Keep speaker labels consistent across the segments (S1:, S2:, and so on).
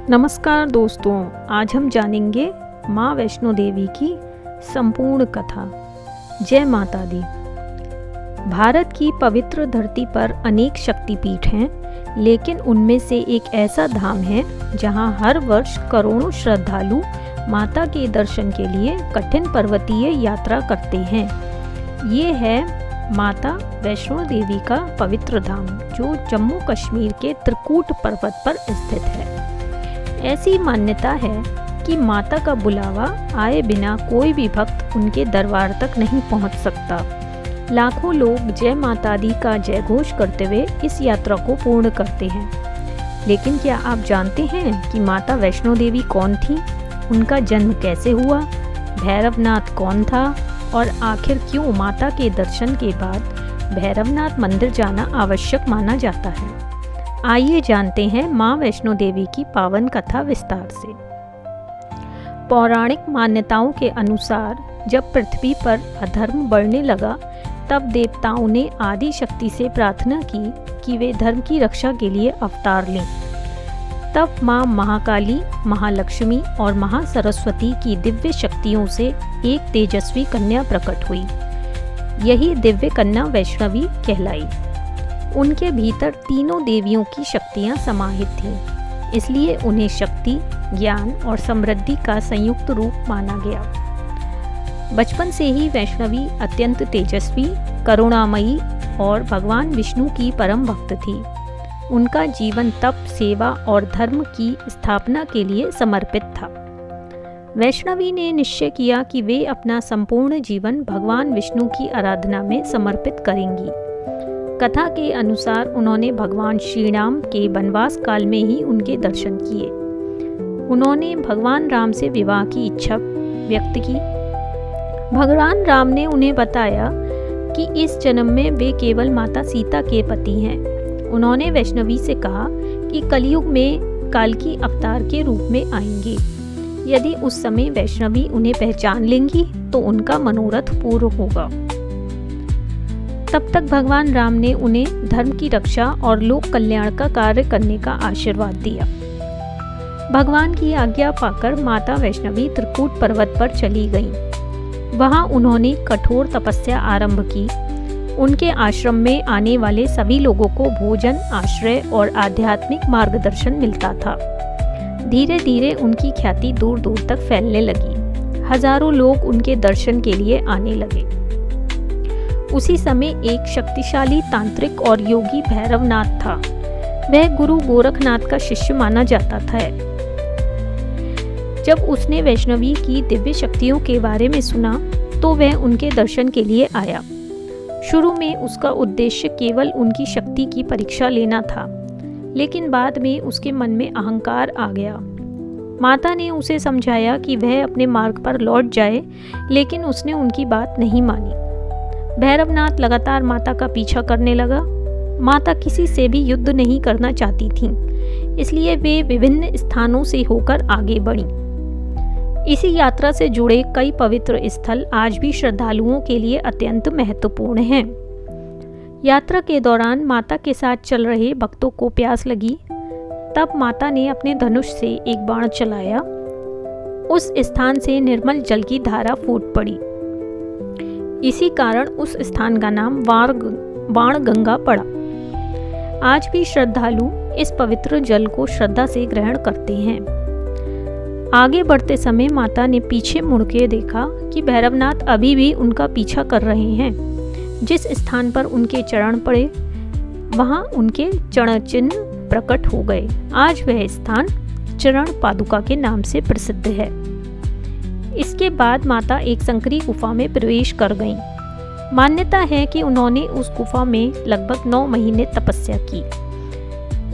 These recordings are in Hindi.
S1: नमस्कार दोस्तों, आज हम जानेंगे माँ वैष्णो देवी की संपूर्ण कथा। जय माता दी। भारत की पवित्र धरती पर अनेक शक्तिपीठ हैं, लेकिन उनमें से एक ऐसा धाम है जहाँ हर वर्ष करोड़ों श्रद्धालु माता के दर्शन के लिए कठिन पर्वतीय यात्रा करते हैं। ये है माता वैष्णो देवी का पवित्र धाम, जो जम्मू कश्मीर के त्रिकूट पर्वत पर स्थित है। ऐसी मान्यता है कि माता का बुलावा आए बिना कोई भी भक्त उनके दरबार तक नहीं पहुंच सकता। लाखों लोग जय माता दी का जय घोष करते हुए इस यात्रा को पूर्ण करते हैं। लेकिन क्या आप जानते हैं कि माता वैष्णो देवी कौन थी, उनका जन्म कैसे हुआ, भैरवनाथ कौन था और आखिर क्यों माता के दर्शन के बाद भैरवनाथ मंदिर जाना आवश्यक माना जाता है। आइए जानते हैं माँ वैष्णो देवी की पावन कथा विस्तार से। पौराणिक मान्यताओं के अनुसार जब पृथ्वी पर अधर्म बढ़ने लगा, तब देवताओं ने आदि शक्ति से प्रार्थना की कि वे धर्म की रक्षा के लिए अवतार लें। तब माँ महाकाली, महालक्ष्मी और महासरस्वती की दिव्य शक्तियों से एक तेजस्वी कन्या प्रकट हुई। यही दिव्य कन्या वैष्णवी कहलाई। उनके भीतर तीनों देवियों की शक्तियां समाहित थीं, इसलिए उन्हें शक्ति, ज्ञान और समृद्धि का संयुक्त रूप माना गया। बचपन से ही वैष्णवी अत्यंत तेजस्वी, करुणामयी और भगवान विष्णु की परम भक्त थी। उनका जीवन तप, सेवा और धर्म की स्थापना के लिए समर्पित था। वैष्णवी ने निश्चय किया कि वे अपना संपूर्ण जीवन भगवान विष्णु की आराधना में समर्पित करेंगी। कथा के अनुसार उन्होंने भगवान श्रीराम के वनवास काल में ही उनके दर्शन किए। उन्होंने भगवान राम से विवाह की इच्छा व्यक्त की। भगवान राम ने उन्हें बताया कि इस जन्म में वे केवल माता सीता के पति हैं। उन्होंने वैष्णवी से कहा कि कलयुग में काल्की अवतार के रूप में आएंगे। यदि उस समय वैष्णवी उन्हें पहचान लेंगी तो उनका मनोरथ पूर्ण होगा। तब तक भगवान राम ने उन्हें धर्म की रक्षा और लोक कल्याण का कार्य करने का आशीर्वाद दिया। भगवान की आज्ञा पाकर माता वैष्णवी त्रिकूट पर्वत पर चली गईं। वहां उन्होंने कठोर तपस्या आरंभ की। उनके आश्रम में आने वाले सभी लोगों को भोजन, आश्रय और आध्यात्मिक मार्गदर्शन मिलता था। धीरे धीरे उनकी ख्याति दूर दूर तक फैलने लगी। हजारों लोग उनके दर्शन के लिए आने लगे। उसी समय एक शक्तिशाली तांत्रिक और योगी भैरवनाथ था। वह गुरु गोरखनाथ का शिष्य माना जाता था। जब उसने वैष्णवी की दिव्य शक्तियों के बारे में सुना तो वह उनके दर्शन के लिए आया। शुरू में उसका उद्देश्य केवल उनकी शक्ति की परीक्षा लेना था, लेकिन बाद में उसके मन में अहंकार आ गया। माता ने उसे समझाया कि वह अपने मार्ग पर लौट जाए, लेकिन उसने उनकी बात नहीं मानी। भैरवनाथ लगातार माता का पीछा करने लगा। माता किसी से भी युद्ध नहीं करना चाहती थीं, इसलिए वे विभिन्न स्थानों से होकर आगे बढ़ीं। इसी यात्रा से जुड़े कई पवित्र स्थल आज भी श्रद्धालुओं के लिए अत्यंत महत्वपूर्ण हैं। यात्रा के दौरान माता के साथ चल रहे भक्तों को प्यास लगी। तब माता ने अपने धनुष से एक बाण चलाया। उस स्थान से निर्मल जल की धारा फूट पड़ी। इसी कारण उस स्थान का नाम बाण गंगा पड़ा। आज भी श्रद्धालु इस पवित्र जल को श्रद्धा से ग्रहण करते हैं। आगे बढ़ते समय माता ने पीछे मुड़ के देखा कि भैरवनाथ अभी भी उनका पीछा कर रहे हैं। जिस स्थान पर उनके चरण पड़े, वहां उनके चरण चिन्ह प्रकट हो गए। आज वह स्थान चरण पादुका के नाम से प्रसिद्ध है। इसके बाद माता एक संकरी गुफा में प्रवेश कर गईं। मान्यता है कि उन्होंने उस गुफा में लगभग 9 महीने तपस्या की।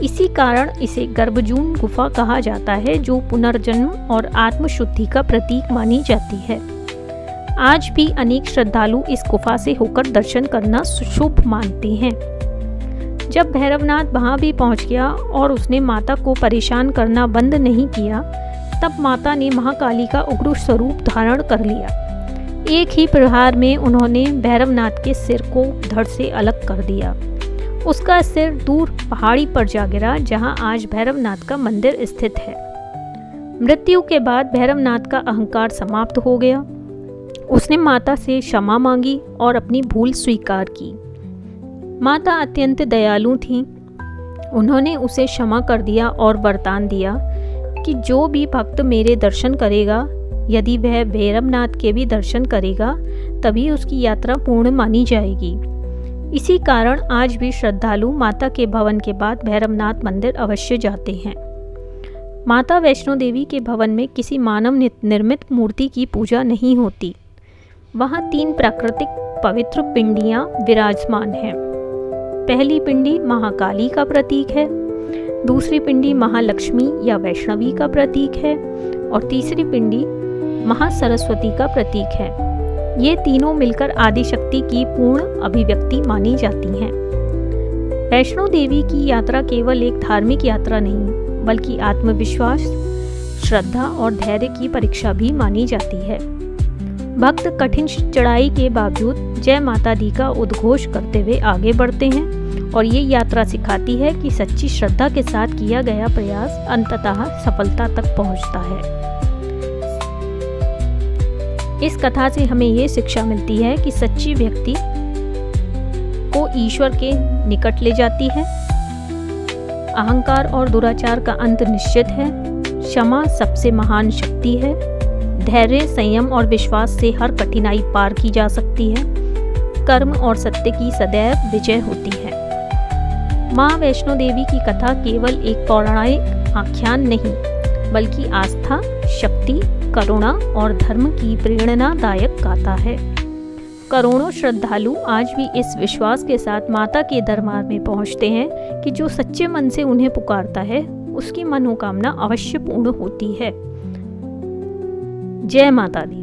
S1: इसी कारण इसे गर्भजून गुफा कहा जाता है, जो पुनर्जन्म और आत्मशुद्धि का प्रतीक मानी जाती है। आज भी अनेक श्रद्धालु इस गुफा से होकर दर्शन करना शुभ मानते हैं। जब भैरवनाथ वहां भी पहुंच गया और उसने माता को परेशान करना बंद नहीं किया, तब माता ने महाकाली का उग्र स्वरूप धारण कर लिया। एक ही प्रहार में उन्होंने भैरवनाथ के सिर को धड़ से अलग कर दिया। उसका सिर दूर पहाड़ी पर जा गिरा, जहां आज भैरवनाथ का मंदिर स्थित है। मृत्यु के बाद भैरवनाथ का अहंकार समाप्त हो गया। उसने माता से क्षमा मांगी और अपनी भूल स्वीकार की। माता अत्यंत दयालु थीं। उन्होंने उसे क्षमा कर दिया और वरदान दिया कि जो भी भक्त मेरे दर्शन करेगा, यदि वह भैरवनाथ के भी दर्शन करेगा, तभी उसकी यात्रा पूर्ण मानी जाएगी। इसी कारण आज भी श्रद्धालु माता के भवन के बाद भैरवनाथ मंदिर अवश्य जाते हैं। माता वैष्णो देवी के भवन में किसी मानव निर्मित मूर्ति की पूजा नहीं होती। वहाँ 3 प्राकृतिक पवित्र पिंडियाँ विराजमान हैं। पहली पिंडी महाकाली का प्रतीक है, दूसरी पिंडी महालक्ष्मी या वैष्णवी का प्रतीक है और तीसरी पिंडी महासरस्वती का प्रतीक है। ये तीनों मिलकर आदिशक्ति की पूर्ण अभिव्यक्ति मानी जाती हैं। वैष्णो देवी की यात्रा केवल एक धार्मिक यात्रा नहीं, बल्कि आत्मविश्वास, श्रद्धा और धैर्य की परीक्षा भी मानी जाती है। भक्त कठिन चढ़ाई के बावजूद जय माता दी का उद्घोष करते हुए आगे बढ़ते हैं और ये यात्रा सिखाती है कि सच्ची श्रद्धा के साथ किया गया प्रयास अंततः सफलता तक पहुंचता है। इस कथा से हमें ये शिक्षा मिलती है कि सच्ची व्यक्ति को ईश्वर के निकट ले जाती है। अहंकार और दुराचार का अंत निश्चित है। क्षमा सबसे महान शक्ति है। धैर्य, संयम और विश्वास से हर कठिनाई पार की जा सकती है। कर्म और सत्य की सदैव विजय होती है। माँ वैष्णो देवी की कथा केवल एक पौराणिक आख्यान नहीं, बल्कि आस्था, शक्ति, करुणा और धर्म की प्रेरणादायक गाथा है। करोड़ों श्रद्धालु आज भी इस विश्वास के साथ माता के दरबार में पहुंचते हैं कि जो सच्चे मन से उन्हें पुकारता है, उसकी मनोकामना अवश्य पूर्ण होती है। जय माता दी।